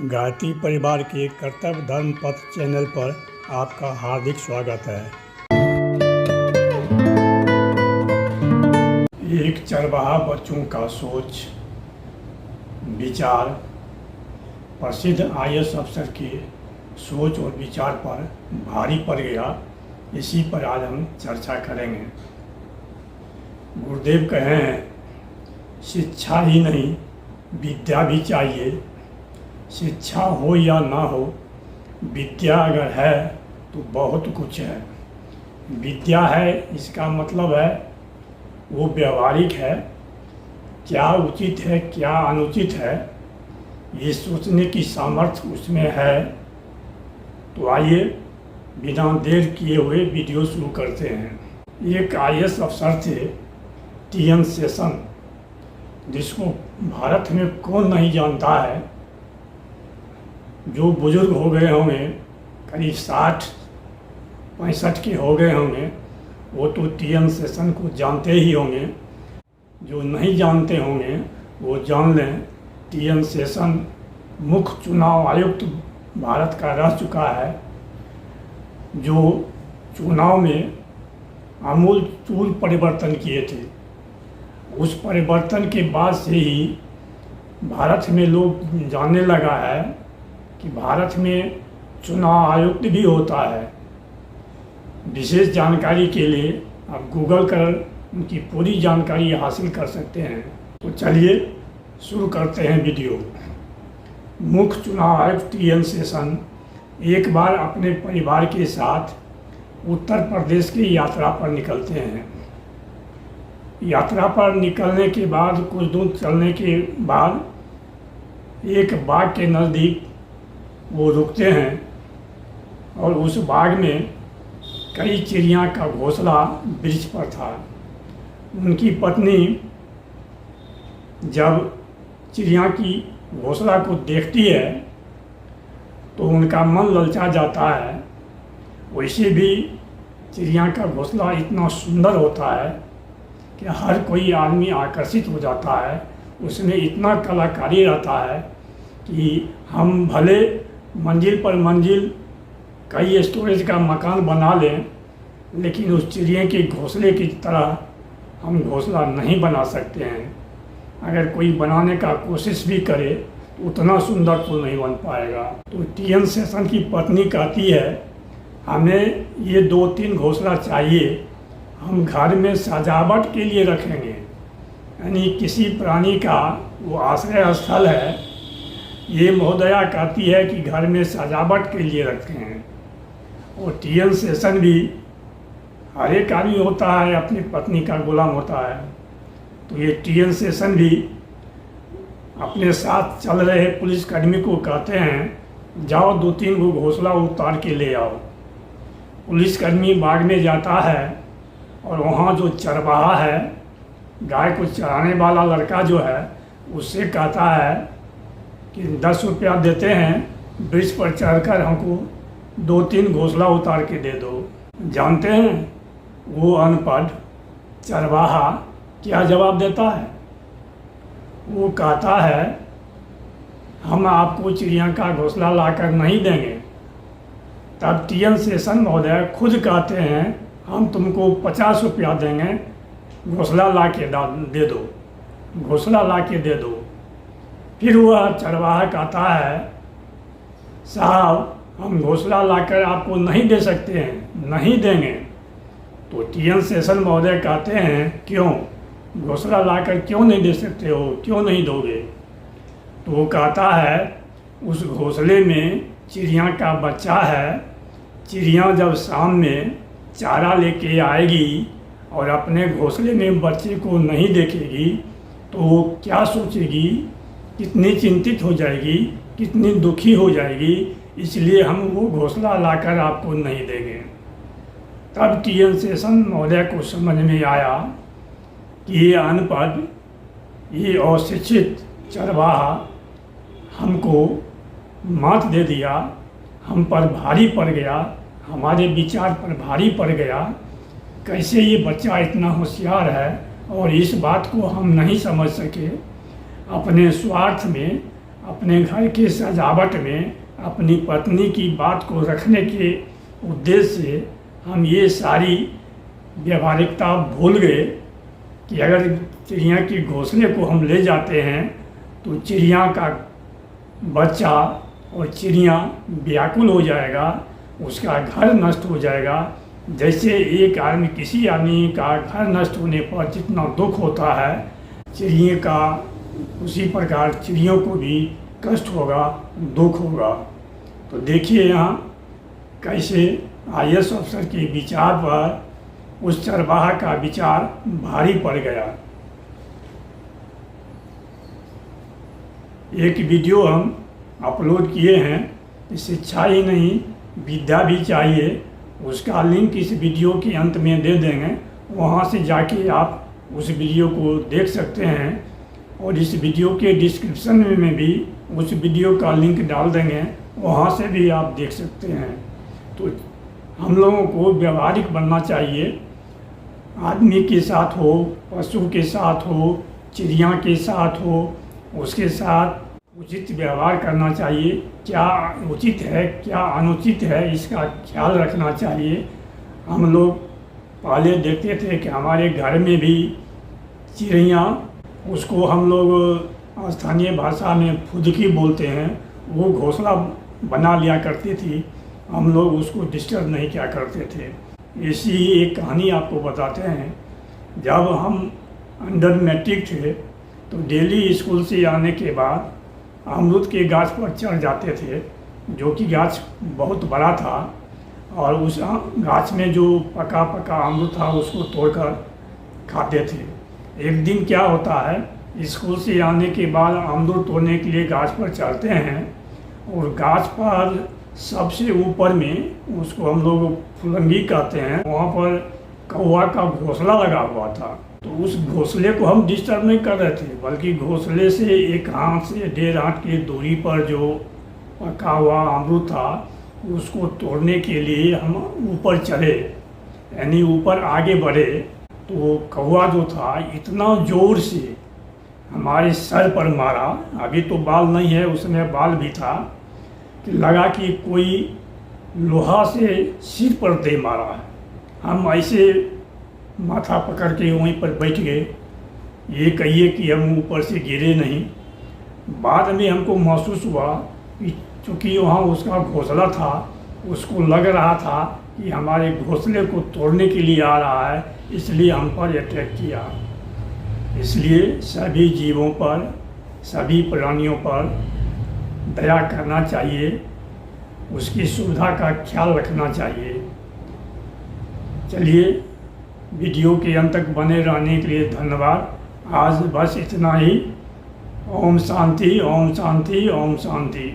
गायत्री परिवार के कर्तव्य धर्म पथ चैनल पर आपका हार्दिक स्वागत है। एक चरवाहा बच्चों का सोच विचार प्रसिद्ध आईएएस अफसर के सोच और विचार पर भारी पड़ गया। इसी पर आज हम चर्चा करेंगे। गुरुदेव कहे हैं, शिक्षा ही नहीं विद्या भी चाहिए। शिक्षा हो या ना हो, विद्या अगर है तो बहुत कुछ है। विद्या है इसका मतलब है वो व्यवहारिक है, क्या उचित है क्या अनुचित है ये सोचने की सामर्थ्य उसमें है। तो आइए बिना देर किए हुए वीडियो शुरू करते हैं। एक आईएएस अफसर थे टीएन शेषन, जिसको भारत में कौन नहीं जानता है। जो बुजुर्ग हो गए होंगे, करीब 60-65 के हो गए होंगे, वो तो टीएन शेषन को जानते ही होंगे। जो नहीं जानते होंगे वो जान लें, टीएन शेषन मुख्य चुनाव आयुक्त भारत का रह चुका है, जो चुनाव में आमूल परिवर्तन किए थे। उस परिवर्तन के बाद से ही भारत में लोग जानने लगा है कि भारत में चुनाव आयुक्त भी होता है। विशेष जानकारी के लिए आप गूगल कर उनकी पूरी जानकारी हासिल कर सकते हैं। तो चलिए शुरू करते हैं वीडियो। मुख्य चुनाव आयुक्त टीएन शेषन एक बार अपने परिवार के साथ उत्तर प्रदेश की यात्रा पर निकलते हैं। यात्रा पर निकलने के बाद कुछ दूर चलने के बाद एक बाग के नज़दीक वो रुकते हैं और उस बाग में कई चिड़िया का घोंसला वृक्ष पर था। उनकी पत्नी जब चिड़िया की घोंसला को देखती है तो उनका मन ललचा जाता है। वैसे भी चिड़िया का घोंसला इतना सुंदर होता है कि हर कोई आदमी आकर्षित हो जाता है। उसमें इतना कलाकारी रहता है कि हम भले मंजिल पर मंजिल कई स्टोरेज का मकान बना लें, लेकिन उस चिड़िया के घोंसले की तरह हम घोंसला नहीं बना सकते हैं। अगर कोई बनाने का कोशिश भी करे तो उतना सुंदर तो नहीं बन पाएगा। तो टीएन शेषन की पत्नी कहती है, हमें ये 2-3 घोंसला चाहिए, हम घर में सजावट के लिए रखेंगे। यानी किसी प्राणी का वो आश्रय स्थल है, ये महोदया कहती है कि घर में सजावट के लिए रखते हैं। और टीएन शेषन भी, हर एक आदमी होता है अपनी पत्नी का गुलाम होता है, तो ये टीएन शेषन भी अपने साथ चल रहे पुलिसकर्मी को कहते हैं, जाओ 2-3 वो घोंसला उतार के ले आओ। पुलिसकर्मी बाग में जाता है और वहाँ जो चरवाहा है, गाय को चराने वाला लड़का जो है, उससे कहता है कि 10 रुपया देते हैं, वृक्ष पर चढ़कर हमको 2-3 घोंसला उतार के दे दो। जानते हैं वो अनपढ़ चरवाहा क्या जवाब देता है? वो कहता है, हम आपको चिड़िया का घोंसला लाकर नहीं देंगे। तब टीएन शेषन महोदय खुद कहते हैं, हम तुमको 50 रुपया देंगे, घोंसला ला के दे दो, घोंसला ला के दे दो। फिर वह चरवाहा कहता है, साहब हम घोंसला लाकर आपको नहीं दे सकते हैं, नहीं देंगे। तो टीएन शेषन महोदय कहते हैं, क्यों? घोंसला लाकर क्यों नहीं दे सकते हो, क्यों नहीं दोगे? तो वो कहता है, उस घोंसले में चिड़िया का बच्चा है। चिड़िया जब शाम में चारा लेके आएगी और अपने घोंसले में बच्चे को नहीं देखेगी तो वो क्या सोचेगी, कितनी चिंतित हो जाएगी, कितनी दुखी हो जाएगी। इसलिए हम वो घोंसला लाकर आपको नहीं देंगे। तब टीएन शेषन महोदय को समझ में आया कि ये अनपढ़, ये अशिक्षित चरवाहा हमको मात दे दिया, हम पर भारी पड़ गया, हमारे विचार पर भारी पड़ गया। कैसे ये बच्चा इतना होशियार है और इस बात को हम नहीं समझ सके। अपने स्वार्थ में अपने घर की सजावट में अपनी पत्नी की बात को रखने के उद्देश्य से हम ये सारी व्यवहारिकता भूल गए कि अगर चिड़िया के घोंसले को हम ले जाते हैं तो चिड़िया का बच्चा और चिड़िया व्याकुल हो जाएगा, उसका घर नष्ट हो जाएगा। जैसे एक आदमी किसी आदमी का घर नष्ट होने पर जितना दुख होता है, चिड़िया का उसी प्रकार चिड़ियों को भी कष्ट होगा, दुख होगा। तो देखिए यहाँ कैसे IAS अफसर के विचार पर उस चरवाहा का विचार भारी पड़ गया। एक वीडियो हम अपलोड किए हैं, शिक्षा ही नहीं विद्या भी चाहिए, उसका लिंक इस वीडियो के अंत में दे देंगे, वहाँ से जाके आप उस वीडियो को देख सकते हैं। और इस वीडियो के डिस्क्रिप्शन में भी उस वीडियो का लिंक डाल देंगे, वहाँ से भी आप देख सकते हैं। तो हम लोगों को व्यवहारिक बनना चाहिए, आदमी के साथ हो, पशु के साथ हो, चिड़िया के साथ हो, उसके साथ उचित व्यवहार करना चाहिए। क्या उचित है क्या अनुचित है इसका ख्याल रखना चाहिए। हम लोग पहले देखते थे कि हमारे घर में भी चिड़िया, उसको हम लोग स्थानीय भाषा में फुदकी बोलते हैं, वो घोंसला बना लिया करती थी, हम लोग उसको डिस्टर्ब नहीं किया करते थे। ऐसी ही एक कहानी आपको बताते हैं। जब हम अंडर मैट्रिक थे तो डेली स्कूल से आने के बाद अमरूद के गाछ पर चढ़ जाते थे, जो कि गाछ बहुत बड़ा था, और उस गाछ में जो पका पका अमरूद था उसको तोड़कर खाते थे। एक दिन क्या होता है, स्कूल से आने के बाद अमरूद तोड़ने के लिए गाछ पर चढ़ते हैं, और गाछ पर सबसे ऊपर में, उसको हम लोग फुलंगी कहते हैं, वहाँ पर कौवा का घोंसला लगा हुआ था। तो उस घोंसले को हम डिस्टर्ब नहीं कर रहे थे, बल्कि घोंसले से एक हाथ से 1.5 हाथ की दूरी पर जो पका हुआ अमरूद था उसको तोड़ने के लिए हम ऊपर चढ़े, यानी ऊपर आगे बढ़े। तो कौवा जो था इतना ज़ोर से हमारे सर पर मारा, अभी तो बाल नहीं है, उसमें बाल भी था, कि लगा कि कोई लोहा से सिर पर दे मारा है। हम ऐसे माथा पकड़ के वहीं पर बैठ गए, ये कहिए कि हम ऊपर से गिरे नहीं। बाद में हमको महसूस हुआ कि चूँकि वहाँ उसका घोंसला था, उसको लग रहा था कि हमारे घोंसले को तोड़ने के लिए आ रहा है, इसलिए हम पर अटैक किया। इसलिए सभी जीवों पर, सभी प्राणियों पर दया करना चाहिए, उसकी सुविधा का ख्याल रखना चाहिए। चलिए, वीडियो के अंत तक बने रहने के लिए धन्यवाद। आज बस इतना ही। ओम शांति, ओम शांति, ओम शांति।